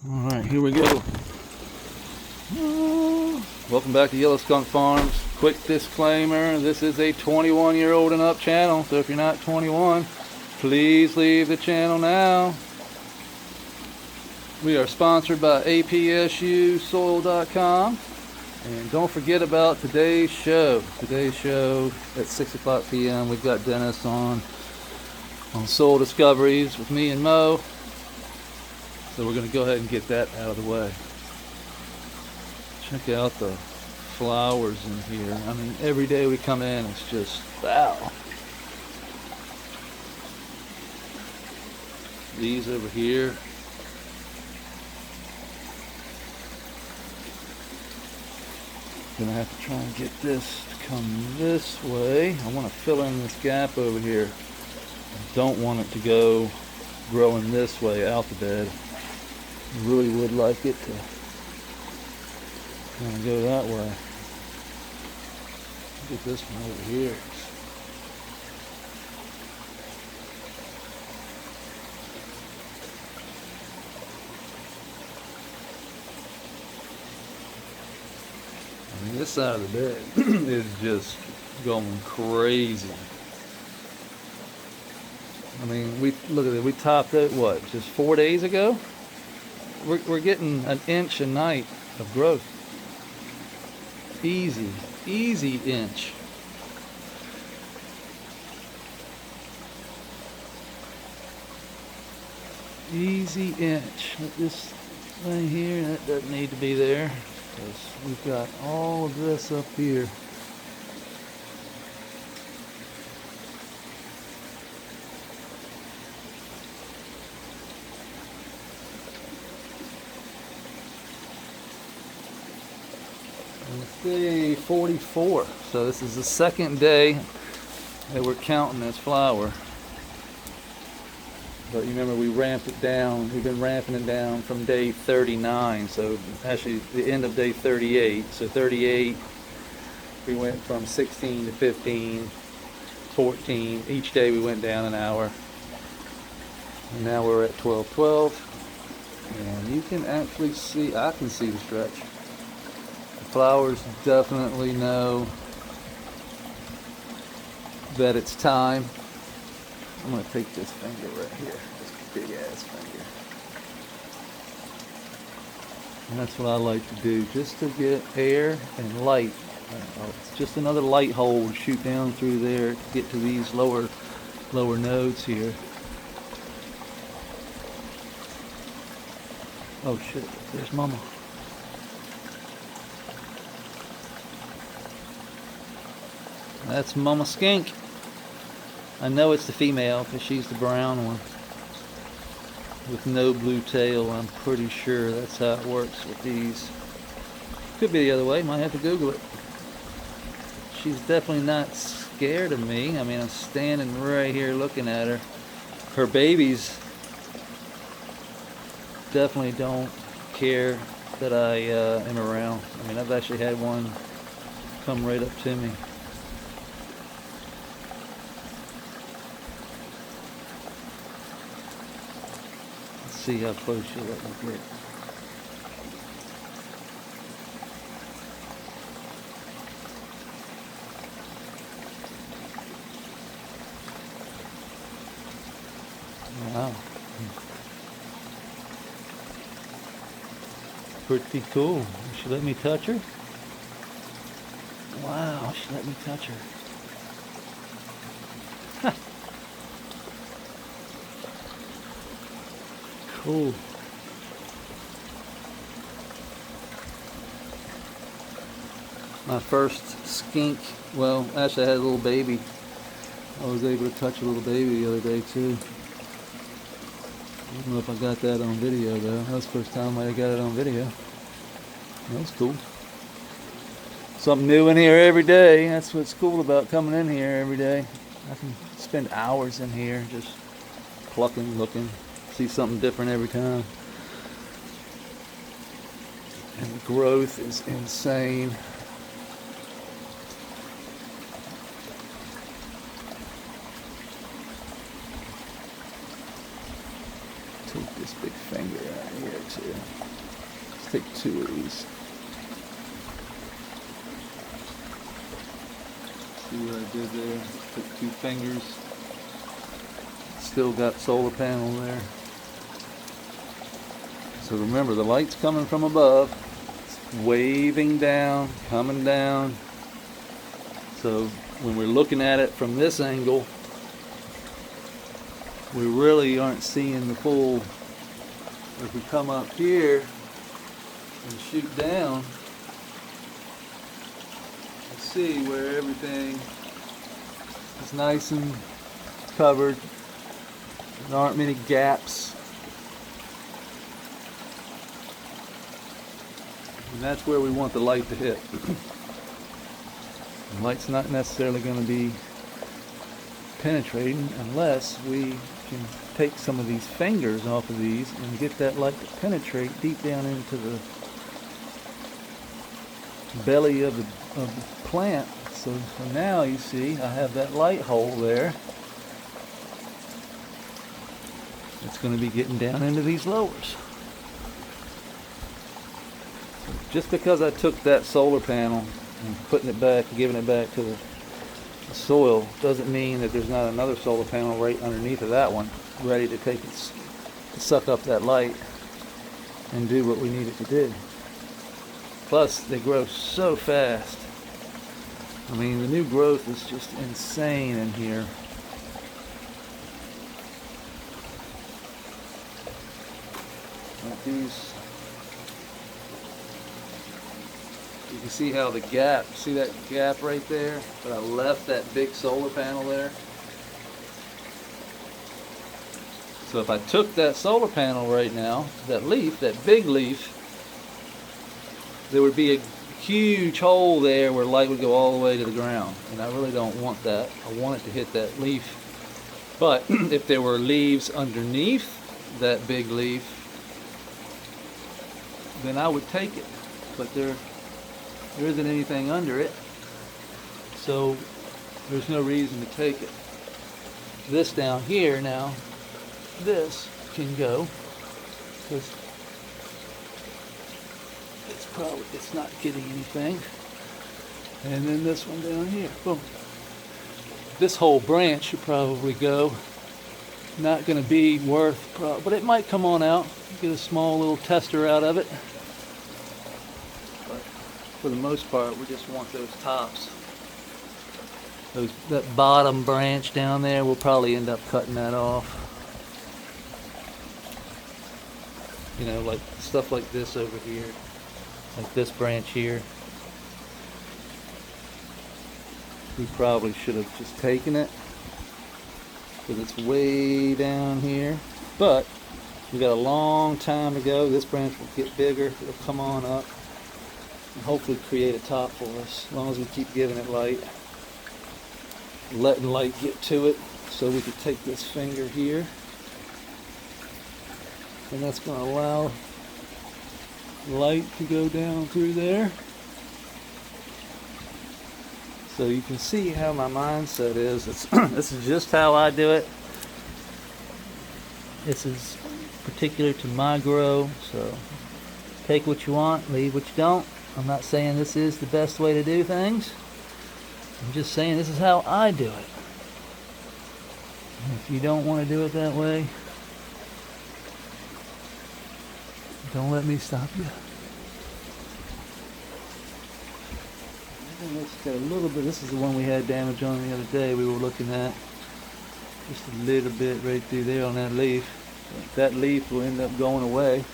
Alright, here we go. Welcome back to Yellow Skunk Farms. Quick disclaimer, this is a 21-year-old and up channel, so if you're not 21, please leave the channel now. We are sponsored by APSUsoil.com. And don't forget about today's show. Today's show at 6 o'clock p.m. We've got Dennis on Soil Discoveries with me and Mo. So we're going to go ahead and get that out of the way. Check out the flowers in here. I mean, every day we come in, it's just, wow. These over here. Gonna have to try and get this to come this way. I want to fill in this gap over here. I don't want it to go growing this way out the bed. I really would like it to kind of go that way. Get this one over here. I mean, this side of the bed is just going crazy. I mean, look at it. We topped it, what, just 4 days ago? We're getting an inch a night of growth. Easy inch. Easy inch. This thing here, that doesn't need to be there, because we've got all of this up here. It's day 44, so this is the second day that we're counting this flower. But you remember we ramped it down. We've been ramping it down from day 39, so actually the end of day 38. So 38, we went from 16 to 15, 14. Each day we went down an hour. And now we're at 12:12. And you can actually see, I can see the stretch. Flowers definitely know that it's time. I'm going to take this finger right here, this big ass finger. And that's what I like to do, just to get air and light. It's just another light hole to shoot down through there to get to these lower nodes here. Oh shit, there's Mama. That's Mama Skink. I know it's the female because she's the brown one with no blue tail. I'm pretty sure that's how it works with these. Could be the other way, might have to Google it. She's definitely not scared of me. I mean, I'm standing right here looking at her. Her babies definitely don't care that I am around. I mean, I've actually had one come right up to me. See how close you let me get. Wow. Pretty cool. She let me touch her. Wow, she let me touch her. Cool. My first skink, well, actually I had a little baby. I was able to touch a little baby the other day too. I don't know if I got that on video though. That was the first time I got it on video. That's cool. Something new in here every day. That's what's cool about coming in here every day. I can spend hours in here just plucking, looking. See something different every time. And the growth is insane. Take this big finger out here too. Let's take 2 of these. See what I did there? Took 2 fingers. Still got solar panel there. So remember, the light's coming from above. It's waving down, coming down. So when we're looking at it from this angle, we really aren't seeing the full. If we come up here and shoot down, you see where everything is nice and covered. There aren't many gaps. And that's where we want the light to hit. The light's not necessarily going to be penetrating unless we can take some of these fingers off of these and get that light to penetrate deep down into the belly of the plant. So now you see I have that light hole there. It's going to be getting down into these lowers. Just because I took that solar panel and putting it back, giving it back to the soil, doesn't mean that there's not another solar panel right underneath of that one, ready to take it, suck up that light and do what we need it to do. Plus, they grow so fast. I mean, the new growth is just insane in here. Like these. You can see how the gap, see that gap right there? But I left that big solar panel there. So if I took that solar panel right now, that leaf, that big leaf, there would be a huge hole there where light would go all the way to the ground. And I really don't want that. I want it to hit that leaf. But if there were leaves underneath that big leaf, then I would take it. But there isn't anything under it, so there's no reason to take it. This down here now, this can go because it's not getting anything. And then this one down here, boom. This whole branch should probably go. Not going to be worth, but it might come on out. Get a small little tester out of it. For the most part, we just want those tops. That bottom branch down there, we'll probably end up cutting that off. You know, like stuff like this over here. Like this branch here. We probably should have just taken it, because it's way down here. But we got a long time to go. This branch will get bigger. It'll come on up and hopefully create a top for us, as long as we keep giving it light, letting light get to it. So we could take this finger here, and that's going to allow light to go down through there. So you can see how my mindset is. This is just how I do it. This is particular to my grow, so take what you want, leave what you don't. I'm not saying this is the best way to do things. I'm just saying this is how I do it. And if you don't want to do it that way, don't let me stop you. And let's get a little bit. This is the one we had damage on the other day. We were looking at just a little bit right through there on that leaf. That leaf will end up going away.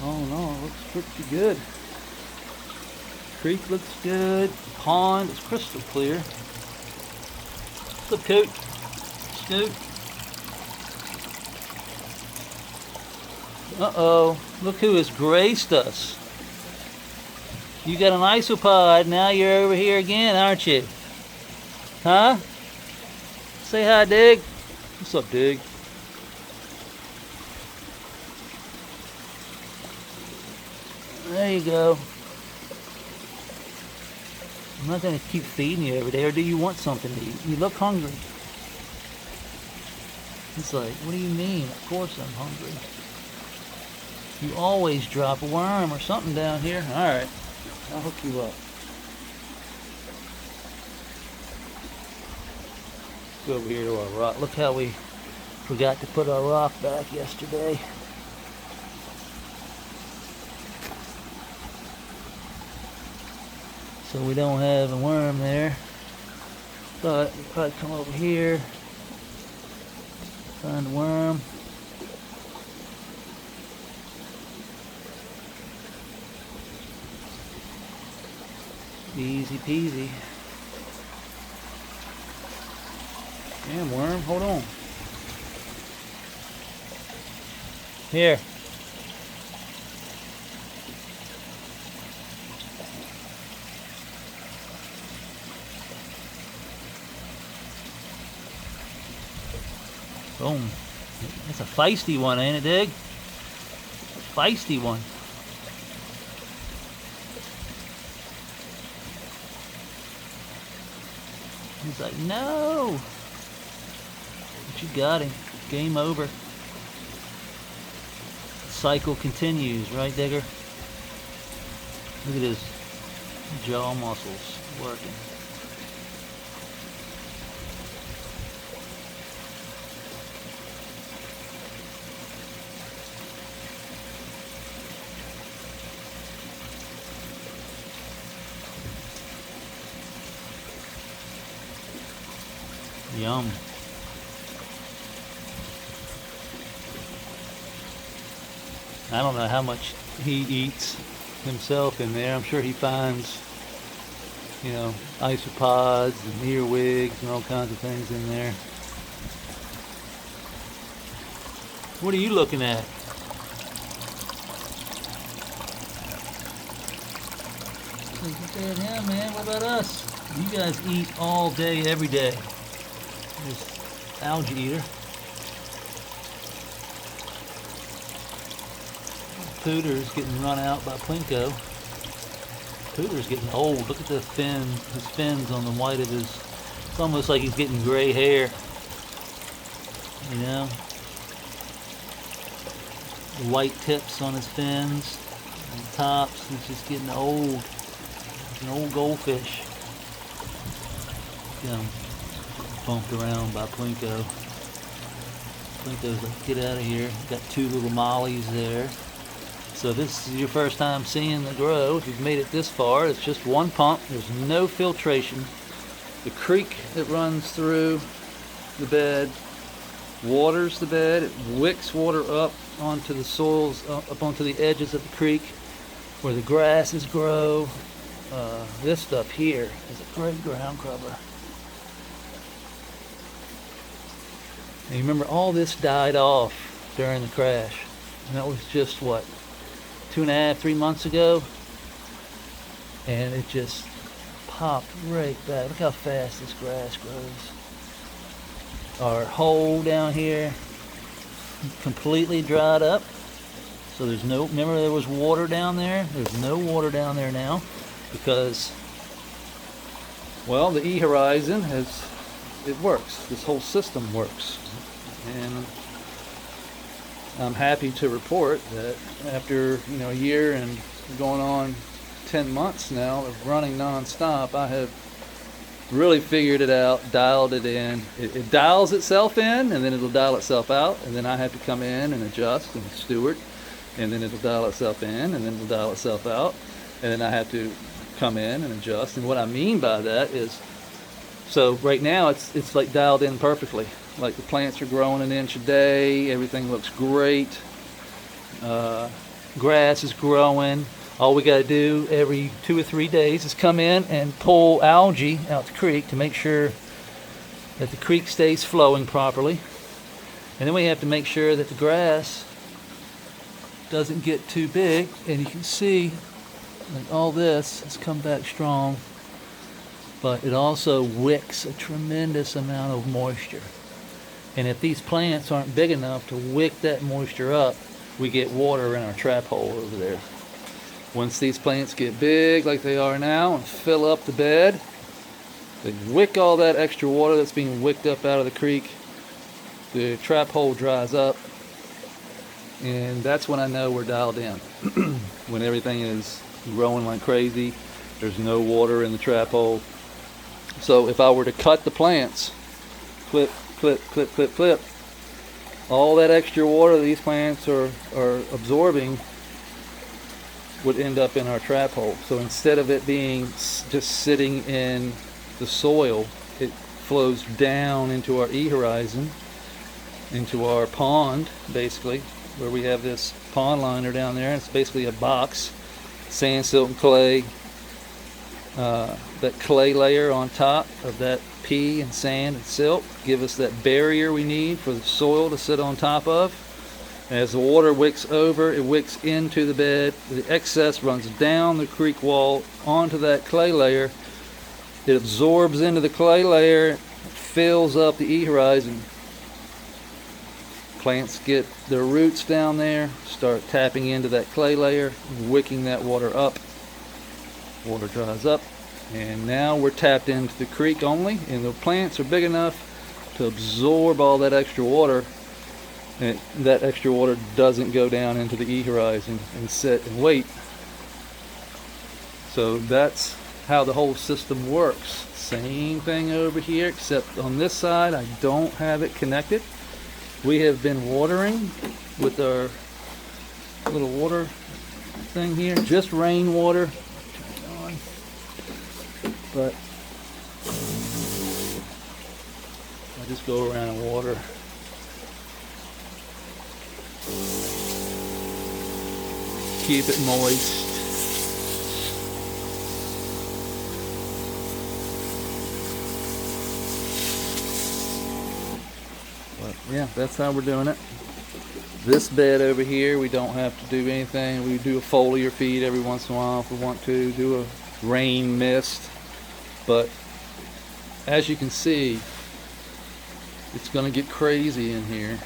Oh no, it looks pretty good. Creek looks good. Pond is crystal clear. What's up, Coot? Scoot. Uh-oh. Look who has graced us. You got an isopod. Now you're over here again, aren't you? Huh? Say hi, Dig. What's up, Dig? There you go. I'm not going to keep feeding you every day, or do you want something to eat? You look hungry. He's like, what do you mean? Of course I'm hungry. You always drop a worm or something down here. Alright, I'll hook you up. Go over here to our rock. Look how we forgot to put our rock back yesterday. So we don't have a worm there. But if I come over here, find a worm. Easy peasy. Damn worm, hold on. Here. Boom. That's a feisty one, ain't it, Dig? A feisty one. He's like, no! But you got him. Game over. The cycle continues, right, Digger? Look at his jaw muscles working. Yum. I don't know how much he eats himself in there. I'm sure he finds, you know, isopods and earwigs and all kinds of things in there. What are you looking at? Look at him, man. What about us? You guys eat all day, every day. This algae eater. Pooter's getting run out by Plinko. Pooter's getting old. Look at the fin, his fins on the white of his. It's almost like he's getting gray hair. You know? The white tips on his fins and tops. He's just getting old. He's an old goldfish. You know, bumped around by Plinko. Plinko's like, get out of here. Got two little mollies there. So if this is your first time seeing the grow, if you've made it this far, it's just one pump. There's no filtration. The creek that runs through the bed waters the bed. It wicks water up onto the soils, up onto the edges of the creek where the grasses grow. This stuff here is a great ground cover. And you remember all this died off during the crash. And that was just what, 2.5, 3 months ago? And it just popped right back. Look how fast this grass grows. Our hole down here completely dried up. So there's no, remember there was water down there? There's no water down there now because, well, the E-Horizon has, it works. This whole system works. And I'm happy to report that after, you know, a year and going on 10 months now of running non-stop, I have really figured it out, dialed it in. It dials itself in, and then it'll dial itself out, and then I have to come in and adjust and steward, and then it'll dial itself in, and then it'll dial itself out, and then I have to come in and adjust. And what I mean by that is, so right now it's like dialed in perfectly. Like the plants are growing an inch a day, everything looks great. Grass is growing. All we got to do every 2 or 3 days is come in and pull algae out the creek to make sure that the creek stays flowing properly. And then we have to make sure that the grass doesn't get too big. And you can see like all this has come back strong, but it also wicks a tremendous amount of moisture. And if these plants aren't big enough to wick that moisture up, we get water in our trap hole over there. Once these plants get big like they are now and fill up the bed, they wick all that extra water that's being wicked up out of the creek, the trap hole dries up, and that's when I know we're dialed in. When everything is growing like crazy, there's no water in the trap hole. So if I were to cut the plants, clip, clip, clip, clip, clip, all that extra water these plants are absorbing would end up in our trap hole. So instead of it being just sitting in the soil, it flows down into our E-horizon, into our pond, basically, where we have this pond liner down there. It's basically a box, sand, silt, and clay. That clay layer on top of that pea and sand and silt give us that barrier we need for the soil to sit on top of. As the water wicks over, it wicks into the bed. The excess runs down the creek wall onto that clay layer. It absorbs into the clay layer, fills up the E-horizon. Plants get their roots down there, start tapping into that clay layer, wicking that water up. Water dries up, and now we're tapped into the creek only, and the plants are big enough to absorb all that extra water, and that extra water doesn't go down into the E-horizon and sit and wait. So that's how the whole system works. Same thing over here, except on this side I don't have it connected. We have been watering with our little water thing here, just rainwater. But I just go around and water. Keep it moist. But yeah, that's how we're doing it. This bed over here, we don't have to do anything. We do a foliar feed every once in a while if we want to, do a rain mist. But as you can see, it's going to get crazy in here.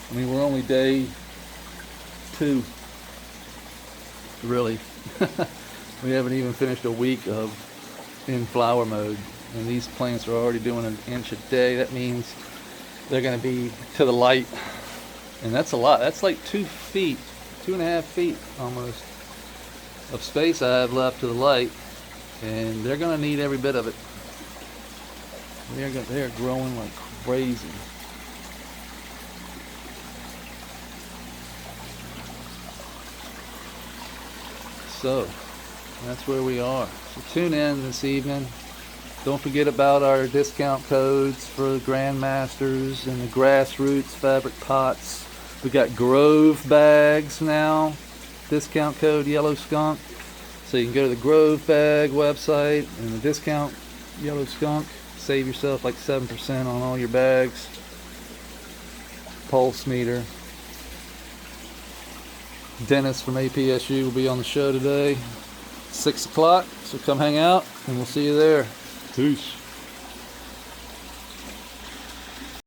I mean, we're only day 2, really. We haven't even finished a week of in flower mode, and these plants are already doing an inch a day. That means they're going to be to the light, and that's a lot. That's like 2 feet, 2.5 feet almost of space I have left to the light. And they're going to need every bit of it. They're growing like crazy. So that's where we are. So tune in this evening. Don't forget about our discount codes for the Grandmasters and the Grassroots fabric pots. We got Grove bags now. Discount code Yellow Skunk. So you can go to the Grove Bag website and the discount Yellow Skunk. Save yourself like 7% on all your bags. Pulse meter. Dennis from APSU will be on the show today, 6 o'clock. So come hang out and we'll see you there. Peace.